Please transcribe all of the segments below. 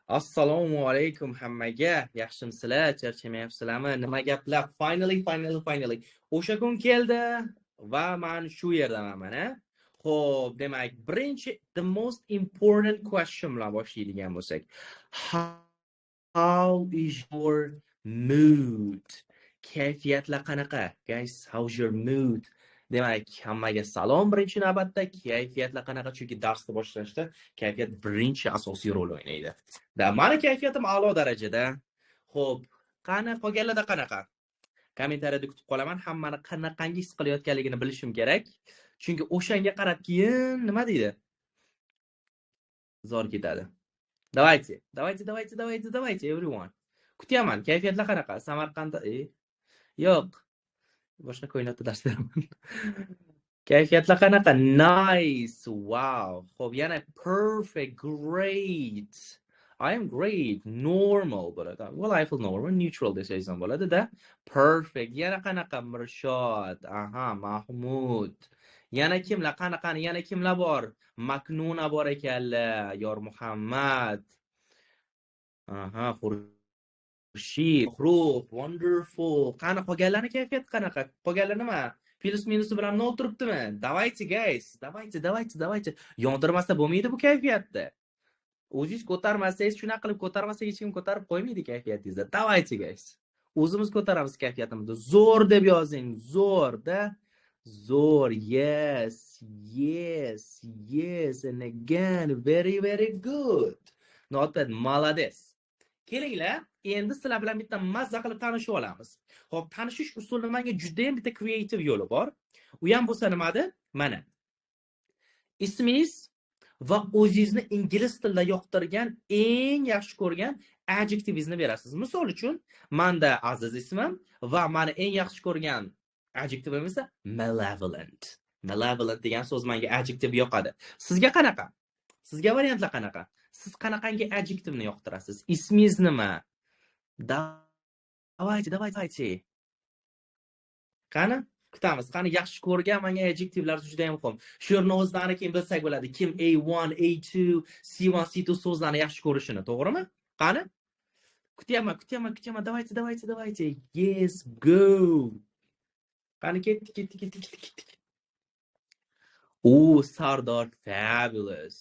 Assalomu alaykum hammaga. Yaxshimisilar? Charchamayapsizlarmi? Nima gaplar? Finally. O'sha kun keldi va men shu yerdaman mana. Xo'p, demak, birinchi the most important question bilan boshlaydigan bo'lsak. How is your mood? Kayfiyatlar qanaqa? Guys, how's your mood? Demak, hammaga salom birinchi navbatda. Kayfiyatlar qanaqa? Chunki darsni boshlashda kayfiyat birinchi asosiy rol o'ynaydi. Mani kayfiyatim a'lo darajada. Xo'p, qani qolganlarda qanaqa? Kommentariyada kutib qolaman. Hammani qanaqangi his qilayotganligini bilishim kerak. Chunki o'shanga qarab keyin nima deydi? Zor ketadi. Давайте, everyone. Kutyaman. Kayfiyatlar qanaqa? Samarqandda, yo'q. Boshqa ko'ynakda dars beraman. Kayfiyatlar qanaqa? Nice. Wow. Xo'p, yana perfect, great. I am great, normal bo'ladi. Well, I feel normal, neutral desaysan bo'ladi-da. Perfect. Yana qanaqa? Mirshod. Aha, Mahmud. Yana kimlar? Qanaqani? Yana kimlar bor? Maknuna bor ekanlar. Yor Muhammad. Aha, Xurshid, Ruh, wonderful. Qani qolganlarning kayfiyati qanaqa? Qolganlar nima? Plus minusi bilan nol turibdimi? Давайте, guys. Давайте. Yondirmasa bo'lmaydi bu kayfiyatda. O'zingiz ko'tarmasangiz, shunaqa qilib ko'tarmasa hech kim ko'tarib qo'ymaydi kayfiyatingizni. Давайте, guys. O'zimiz ko'taramiz kayfiyatimizni. Zo'r deb yozing. Zo'r-da. Zo'r. Yes. And again, very good. Not bad. Молодец. Kelinglar, endi sizlar bilan bitta mazza qilib tanishib olamiz. Xo'p, tanishish usuli menga juda ham bitta creative yo'li bor. U ham bo'lsa nimada? Mana. Ismingiz va o'zingizni ingliz tilida yoqtirgan, eng yaxshi ko'rgan adjektivingizni berasiz. Misol uchun, menda Aziz ismim va meni eng yaxshi ko'rgan adjektivim esa malevolent. Malevolent degan so'z menga adjektiv yoqadi. Sizga qanaqa? Sizga variantlar qanaqa? Siz qanaqangi adjektivni yoqtirasiz? Ismingiz nima? Давайте. Qani? Kutamiz. Qani yaxshi ko'rgan menga adjektivlar juda ham muhim. Shu yerni o'zlari kim bilsak bo'ladi. Kim A1, A2, C1, C2 so'zlarni yaxshi ko'rishini, to'g'rimi? Qani? Kutyaman. Давайте. Yes, go. Qani ketdik. Sardor, fabulous.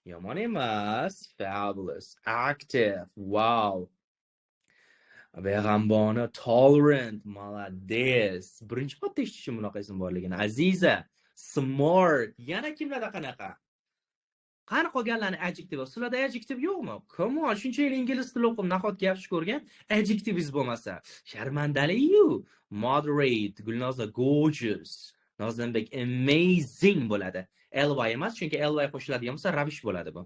Yomon emas, fabulous. Active, wow. Beg'ambona, tolerant, молодец. Birinchi marta eshitishim bunaqa ism borligini. Aziza, smart. Yana kimlarda qanaqa? Qani qolganlarning adjektivi? Sizlarda adjektiv yo'qmi? Come on, shunchalik ingliz tili o'qib, nahotki yaxshi ko'rgan adjektivingiz bo'lmasa. Sharmandali-yu. Moderate, Gulnoza, gorgeous. Nozlanbek, amazing bo'ladi. Ly emas, chunki ly qo'shiladigan bo'lsa ravish bo'ladi bu.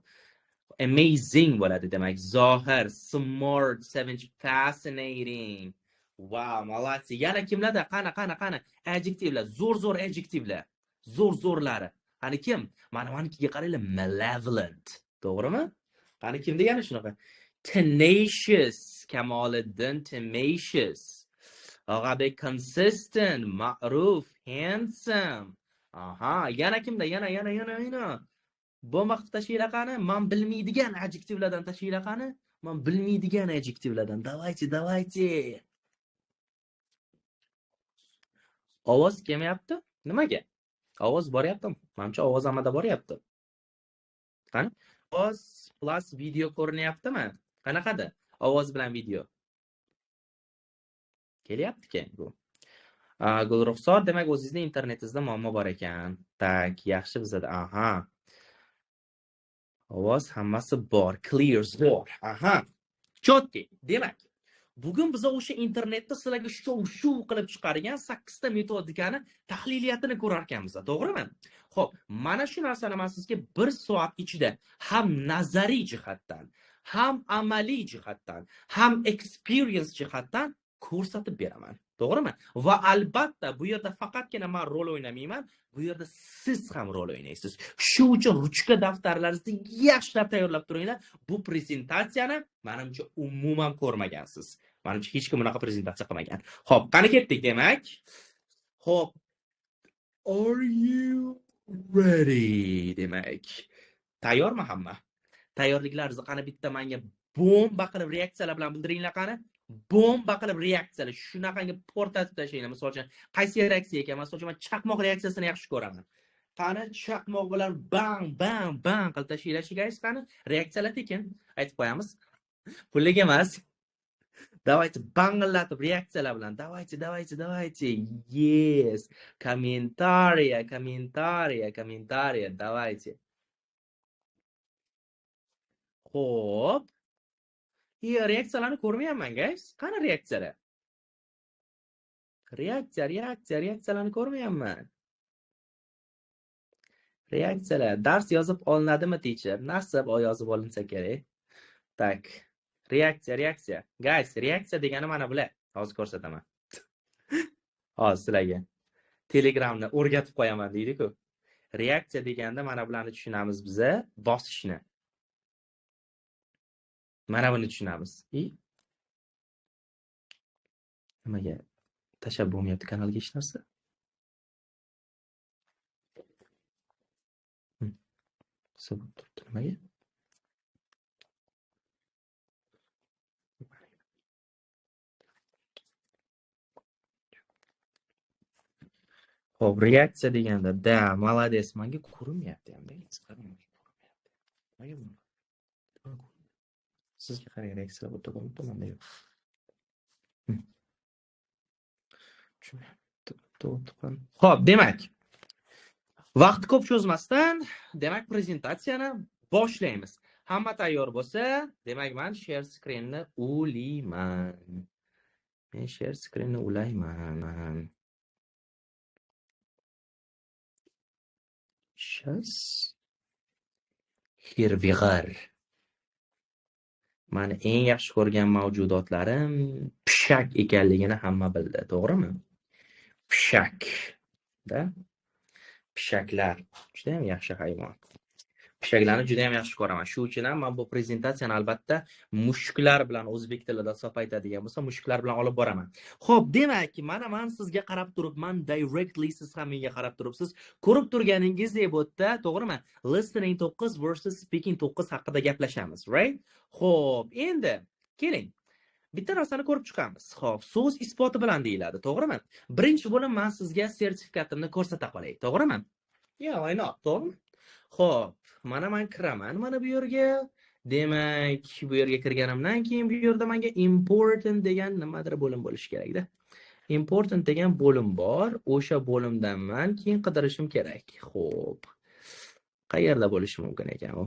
Amazing bo'ladi demak. Zohir, smart, Sevinch, fascinating. Wow, молодцы. Yana kimlarda? Qani? Adjektivlar, zo'r adjektivlar. Zo'rlari. Qani kim? Manikiga qaranglar, malevolent. To'g'rimi? Qani kimda yana shunaqa? Tenacious, Kamoliddin, tenacious. Og'abek, consistent, ma'ruf, handsome. Aha, yana kimda? Yana. Bomba qilib tashinglar qani? Men bilmaydigan adjektivlardan tashinglar qani? Men bilmaydigan adjektivlardan. Давайте. Ovoz kelmayapti? Nimaga? Ovoz boryaptimi? Menimcha ovoz hamada boryapti. Qani? Ovoz plus video ko'rinyaptimi? Qanaqada? Ovoz bilan video. Kelyapti-ki bu. Gulruxsor, demak o'zingizning internetingizda muammo bor ekan. Tak, yaxshi bizada. Aha. Ovoz hammasi bor, clear, zo'r. Aha. Chotki. Demak, bugun biz o'sha internetda sizlarga shu qilib chiqargan 8 ta metodikani tahliliyatini ko'rar ekanmiz, to'g'rimi? Xo'p, mana shu narsani men sizga 1 soat ichida ham nazariy jihatdan, ham amaliy jihatdan, ham experience jihatdan ko'rsatib beraman. To'g'rimi? Va albatta bu yerda faqatgina men rol o'ynamayman, bu yerda siz ham rol o'ynaysiz. Shu uchun ruchka daftarlaringizni yaxshilab tayyorlab turinglar. Bu prezentatsiyani menimcha umuman ko'rmagansiz. Menimcha hech kim bunaqa prezentatsiya qilmagan. Xo'p, qani ketdik demak. Xo'p. Are you ready demak? Tayyormi hamma? Tayyorliklaringizni qani bitta menga bomba qilib reaksiyalar bilan bildiringlar qani. Bomba qilib reaksiyalar shunaqangi portatib tashlanglar. Misol uchun qaysi reaksiya ekan? Misol uchun men chaqmoq reaksiyasini yaxshi ko'raman. Qani chaqmoq bilan bang bang bang qilib tashlanglar guys qani. Reaksiyalar tekin aytib qo'yamiz. Pullik emas. Давайте banglatib reaksiyalar bilan. Давайте. Yes. Комментария. Давайте. Xo'p. Reaksiyalarni ko'rmayapman guys. Qani reaksiyalar? Reaksiyalarni ko'rmayapman. Reaksiyalar dars yozib olinadimi teacher? Nasib yozib olinsa kerak. Tak. Reaksiya. Guys, reaksiya degani mana bular. Hozir ko'rsataman. Hozir sizlarga Telegramni o'rgatib qo'yaman deydi-ku. Reaksiya deganda mana bularni tushunamiz biza, bosishni. Mana buni tushunamiz. Nimaga tashabbus bo'lmayapti kanalga hech narsa? Sabab turibdi nimaga? Xo'p, reaksiya deganda da, молодец, menga ko'rinmayapti ham. Sizga qarang, reaksiyalar o'ta ko'rinibdi menda yo'q. Xo'p, demak, vaqt ko'p cho'zmasdan, demak, prezentatsiyani boshlaymiz. Hamma tayyor bo'lsa, demak, men share screenni ulayman. Men share screenni ulayman. Shas hirvig'ar. Mani eng yaxshi ko'rgan mavjudotlarim pishak ekanligini hamma bildi, to'g'rimi? Pishak. Da? Pishaklar juda ham yaxshi hayvon. Pishaklarni juda ham yaxshi ko'raman. Shu uchun ham men bu prezentatsiyani albatta mushuklar bilan o'zbek tilida so'p aytadigan bo'lsa, mushuklar bilan olib boraman. Xo'p, demak, men sizga qarab turibman, directly siz ham menga qarab turibsiz. Ko'rib turganingizdek bu yerda, to'g'rimi? Listening 9 versus speaking 9 haqida gaplashamiz, right? Xo'p, endi keling. Bitta narsani ko'rib chiqamiz. Xo'p, so'z isboti bilan deyiladi, to'g'rimi? Birinchi bo'lim men sizga sertifikatimni ko'rsata qolay, to'g'rimi? Yeah, why not? To'g'rimi? Xo'p, men kiraman mana bu yerga. Demak, bu yerga kirganimdan keyin bu yerda menga important degan nimadir bo'lim bo'lishi kerak-da. Important degan bo'lim bor. O'sha bo'limdan men keyin qidirishim kerak. Xo'p. Qayerda bo'lishi mumkin ekan u?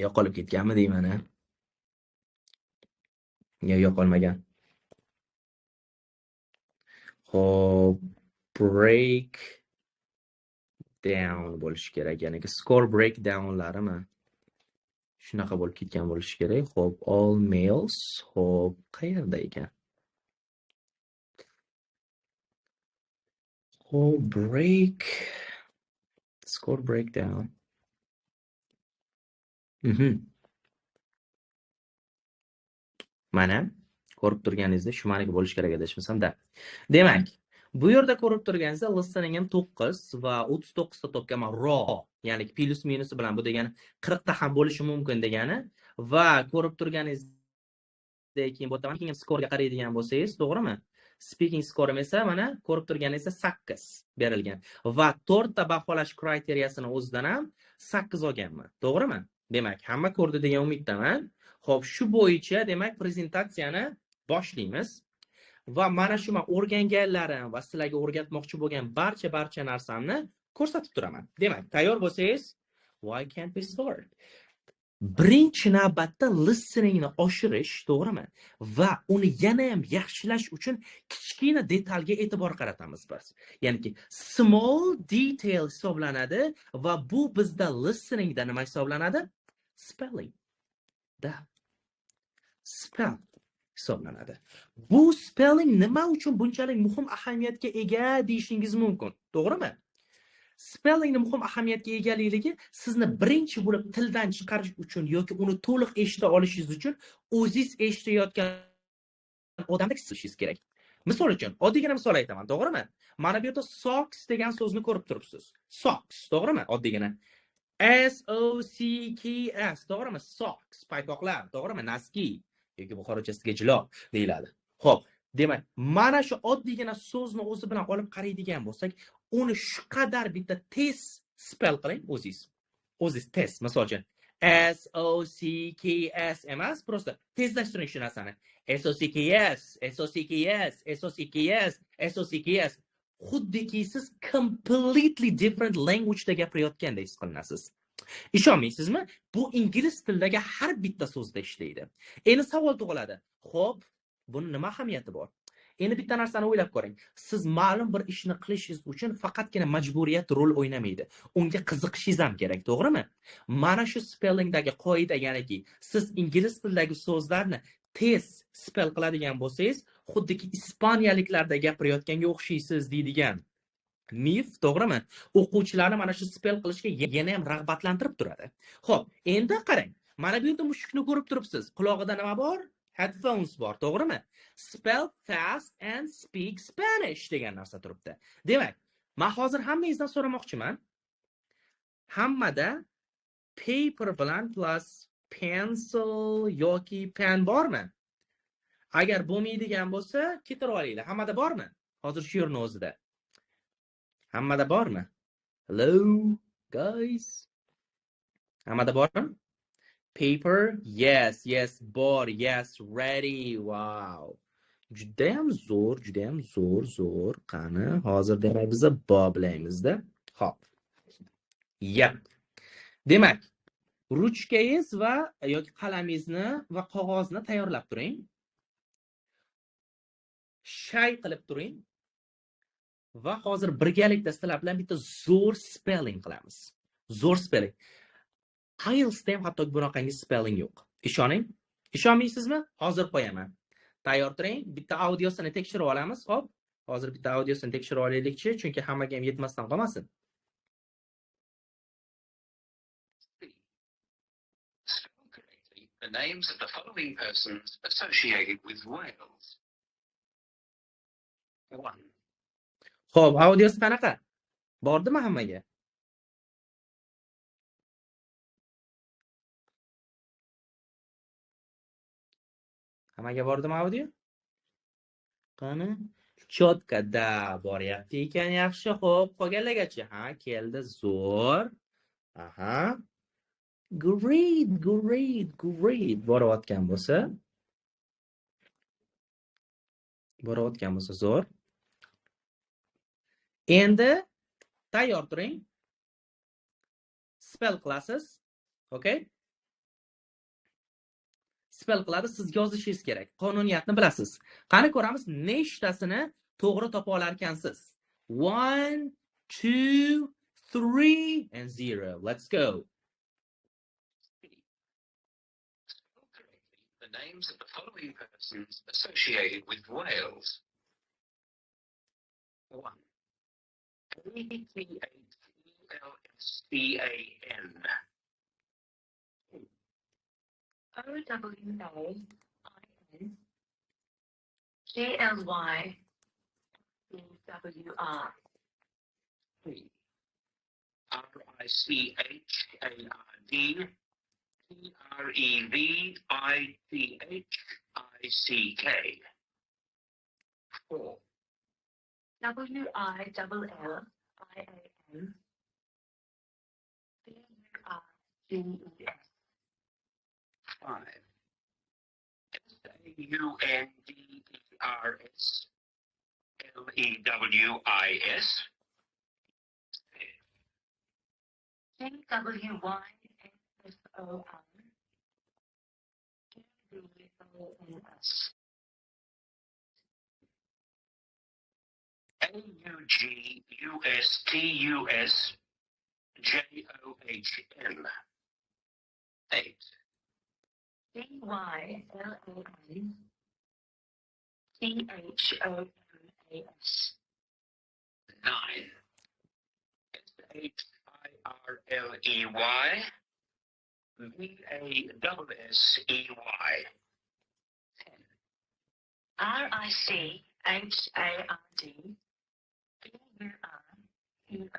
Yo'qolib ketganmi deyman-a? Yo'qolmagan. Xo'p, break down bo'lishi kerak. Ya'ni score breakdownlarimi? Shunaqa bo'lib ketgan bo'lishi kerak. Xo'p, all males. Xo'p, qayerda ekan? Xo'p, score breakdown. Mana ko'rib turganingizda shu maniga bo'lish kerak edi, ishmasam-da. Demak, bu yerda ko'rib turganingizda listening ham 9 va 39 ta topgan raw, ya'ni plus minusi bilan bu degani 40 ta ham bo'lishi mumkin degani va ko'rib turganingizdek keyin bu yerda keyin skorga qaraydigan bo'lsangiz, to'g'rimi? Speaking score esa mana ko'rib turganingizda 8 berilgan va 4 ta baholash kriteriyasini o'zidan ham 8 olganman, to'g'rimi? Demak, hamma ko'rdi degan umiddaman. Xo'p, shu bo'yicha demak prezentatsiyani boshlaymiz. Va mana shu men o'rganganlarim va sizlarga o'rgatmoqchi bo'lgan barcha narsamni ko'rsatib turaman. Demak, tayyor bo'lsangiz, why can't we start? Birinchi navbatda listeningni oshirish, to'g'rimi? Va uni yana ham yaxshilash uchun kichkina detalga e'tibor qaratamiz biz. Ya'ni small detail hisoblanadi va bu bizda listeningda nima hisoblanadi? Spelling. Da. Spell hisoblanadi. Bu spelling nima uchun bunchalik muhim ahamiyatga ega deyishingiz mumkin, to'g'rimi? Spellingni muhim ahamiyatga egaligi sizni birinchi bo'lib tildan chiqarish uchun yoki uni to'liq eshita olishingiz uchun o'zingiz eshitayotgan odamdek silishingiz kerak. Misol uchun, oddiygina misol aytaman, to'g'rimi? Mana bu yerda socks degan so'zni ko'rib turibsiz. Socks, to'g'rimi? Oddiygina. SOCKS, to'g'rimi? Socks, paypoqlar, to'g'rimi? Naski yoki buxorochasiga jilo deyiladi. Xo'p, demak, mana shu oddiygina so'zni o'zi bilan olib qaraydigan bo'lsak, uni shu qadar bitta tez spell qiling o'zingiz. O'zingiz tez, misol uchun SOCKS emas, prosta tezlashtiring shu narsani. SOCKS, SOCKS, SOCKS, SOCKS. Xuddiki siz completely different language da gapirayotgandek his qilinasiz. Ishonmaysizmi? Bu ingliz tilidagi har bitta so'zda ishlaydi. Endi savol tug'iladi. Xo'p, buni nima ahamiyati bor? Endi bitta narsani o'ylab ko'ring. Siz ma'lum bir ishni qilishingiz uchun faqatgina majburiyat rol o'ynamaydi. Unga qiziqishingiz ham kerak, to'g'rimi? Mana shu spellingdagi qoida, ya'niki siz ingliz tilidagi so'zlarni tez spell qiladigan bo'lsangiz, xuddiki ispaniyaliklarda gapirayotganga o'xshaysiz deydigan mif, to'g'rimi? O'quvchilarni mana shu spell qilishga yana ham rag'batlantirib turadi. Xo'p, endi qarang. Mana bu yerda mushukni ko'rib turibsiz. Quloqida nima bor? Headphones bor, to'g'rimi? Spell fast and speak Spanish degan narsa turibdi. Demak, men hozir hammangizdan so'ramoqchiman. Hammada paper bilan plus pencil yoki pen bormi? Agar bo'lmaydigan bo'lsa, ketirib olinglar. Hammada bormi? Hozir shu yerning o'zida. Hammada bormi? Hello guys. Hammada bormi? Paper? Yes, bor. Yes, ready. Wow. Judayam zo'r. Qani, hozir demak biz boblaymiz-da. Xo'p. Yep. Demak, ruchkangiz va yoki qalamingizni va qog'ozni tayyorlab turing. Shay qilib turing. Va hozir birgalikda sizlar bilan bitta zo'r spelling qilamiz. Zo'r spelling. IELTSda ham hatto bunaqangi spelling yo'q. Ishoning? Ishonmaysizmi? Hozir qo'yaman. Tayyor turing. Bitta audiosini tekshirib olamiz. Xo'p. Hozir bitta audiosini tekshirib olaylikchi, chunki hammaga ham yetmasdan qolmasin. The names of the following persons associated with Wales. 1. Xo'p, audiosi qanaqa? Bordimi hammaga? Hammaga bordimi audio? Qani? Chotka da boryapti ekan, yaxshi. Xo'p, qolganlargachi? Ha, keldi, zo'r. Aha. Great. Borayotgan bo'lsa zo'r. Endi tayyor turing. Spell qilasiz. Okay? Spell qiladi, siz yozishingiz kerak. Qonuniyatni bilasiz. Qani ko'ramiz, nechtasini to'g'ri topa olar ekansiz. 1, 2, 3 and 0. Let's go. The names of the following persons associated with Wales. 1. A-T-H-E-L-S-B-A-N. O-W-A-N-G-L-Y-E-W-R. 3. R-I-C-H-A-R-D. T-R-E-V-I-T-H-I-C-K. 4. W-I-L-L-I-A-N. B-U-R-G-E-S. 5. S-A-U-N-D-E-R-S. L-E-W-I-S. G-W-Y-S-S-O-N. G-B-O-N-S. A-U-G-U-S-T-U-S-J-O-H-N. 8. D-Y-L-A-N-T-H-O-N-A-S. 9. S-H-I-R-L-E-Y. V-A-S-S-E-Y. 10. R-I-C-H-A-R-D. B-U-R-E-O-N.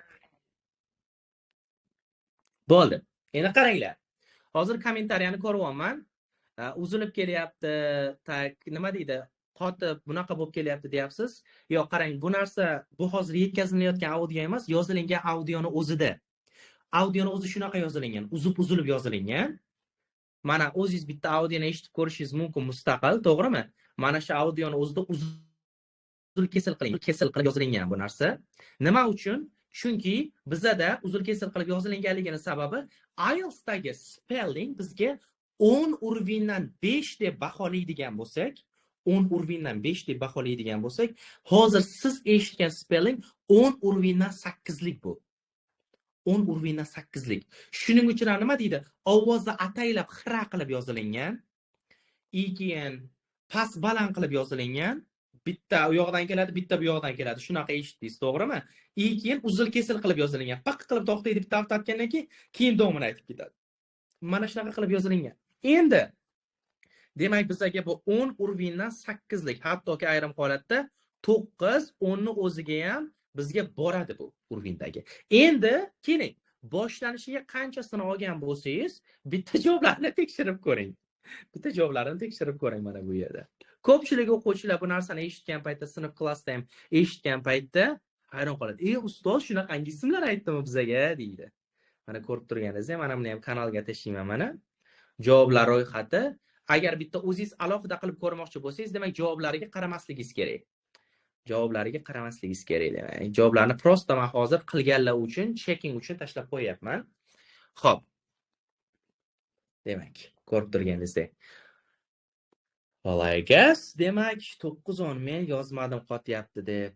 Bo'ldi. Endi qaranglar. Hozir kommentariyani ko'ryapman. Uzilib kelyapti, tak nima deydi? Qotib bunaqa bo'lib kelyapti deyapsiz. Yo'q, qarang, bu narsa bu hozir yetkazilayotgan audio emas, yozilgan audioni o'zida. Audioni o'zi shunaqa yozilingan, uzilib yozilingan. Mana o'zingiz bitta audioni eshitib ko'rishingiz mumkin mustaqil, to'g'rimi? Mana shu audioni o'zida uzil kesil qilib yozilingan bu narsa. Nima uchun? Chunki bizada uzil kesil qilib yozilinganligini sababi IELTSdagi spelling bizga 10 urvindan 5 deb baholaydigan bo'lsak, 10 urvindan 5 deb baholaydigan bo'lsak, hozir siz eshitgan spelling 10 urvindan 8 lik bu. 10 urvindan 8 lik. Shuning uchun nima deydi? Ovozni ataylab xira qilib yozilingan, keyin past baland qilib yozilingan, bitta u yoqdan keladi, bitta bu yoqdan keladi. Shunaqa eshitdingiz, to'g'rimi? Keyin uzil kesil qilib yozilingan. Paq qilib to'xtaydi bitta avtatgandan keyin davomini aytib ketadi. Mana shunaqa qilib yozilingan. Endi demak bizga bu 10 urvindan 8 lik, hattoki ayrim holatda 9, 10 ni o'ziga ham bizga boradi bu urvindagi. Endi keling, boshlanishiga qanchasini olgan bo'lsangiz, bitta javoblarni tekshirib ko'ring. Bitta javoblarni tekshirib ko'ring mana bu yerda. Ko'pchilik o'quvchilar bu narsani eshitgan paytda, sinf klassda ham eshitgan paytda hayron qoladi. Ustoz shunaqangi ismlar aytdimi bizga deydi. Mana ko'rib turganingizdek, mana buni ham kanalga tashlayman mana. Javoblar ro'yxati. Agar bitta o'zingiz alohida qilib ko'rmoqchi bo'lsangiz, demak javoblariga qaramasligingiz kerak. Javoblariga qaramasligingiz kerak demak. Javoblarni prosta men hozir qilganlar uchun, checking uchun tashlab qo'yapman. Xo'p. Demak, ko'rib turganingizdek. I guess, demak 9-10 men yozmadim qotyapti deb.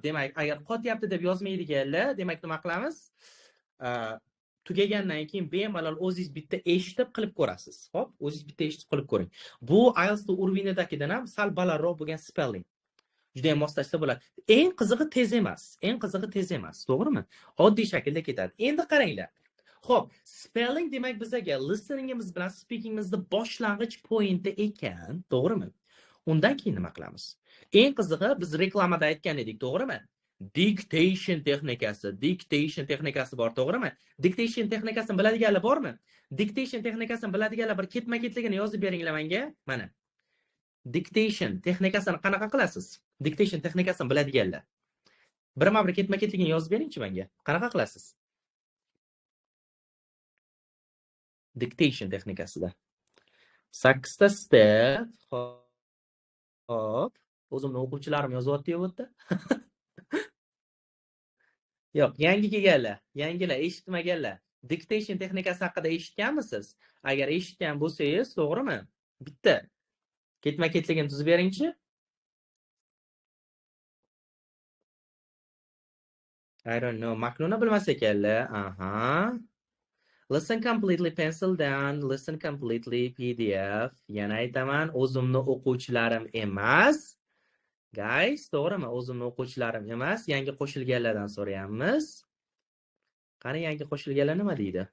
Demak, agar qotyapti deb yozmaydiganlar, demak nima qilamiz? Tugagandan keyin bemalol o'zingiz bitta eshitib qilib ko'rasiz. Xo'p, o'zingiz bitta eshitib qilib ko'ring. Bu IELTS urvinidagidan ham sal balandroq bo'lgan spelling. Juda ham moslashsa bo'ladi. Eng qizig'i tez emas, to'g'rimi? Oddiy shaklda ketadi. Endi qaranglar. Xo'p, spelling demak bizga listeningimiz bilan speakingimizni boshlang'ich pointi ekan, to'g'rimi? Undan keyin nima qilamiz? Eng qizig'i biz reklamada aytgan edik, to'g'rimi? Dictation texnikasi bor, to'g'rimi? Dictation texnikasini biladiganlar bormi? Dictation texnikasini biladiganlar bir ketma-ketligini yozib beringlar menga. Mana. Dictation texnikasini qanaqa qilasiz? Dictation texnikasini biladiganlar. Birma-bir ketma-ketligini yozib beringchi menga. Qanaqa qilasiz? Dictation texnikasida. 8 ta step. Hop. O'zimning o'quvchilarim yozyapti bu yerda. Yo'q, yangi kelganlar, yangilar eshitmaganlar. Dictation texnikasi haqida eshitganmisiz? Agar eshitgan bo'lsangiz, to'g'rimi? Bitta ketma-ketligini tuzib beringchi. I don't know. Maknuna bilmas ekanlar. Listen completely pencil down, listen completely PDF. Yana aytaman, o'zimni o'quvchilarim emas. Guys, to'g'rimi? O'zimni o'quvchilarim emas, yangi qo'shilganlardan so'rayapmiz. Qani yangi qo'shilganlar nima deydi?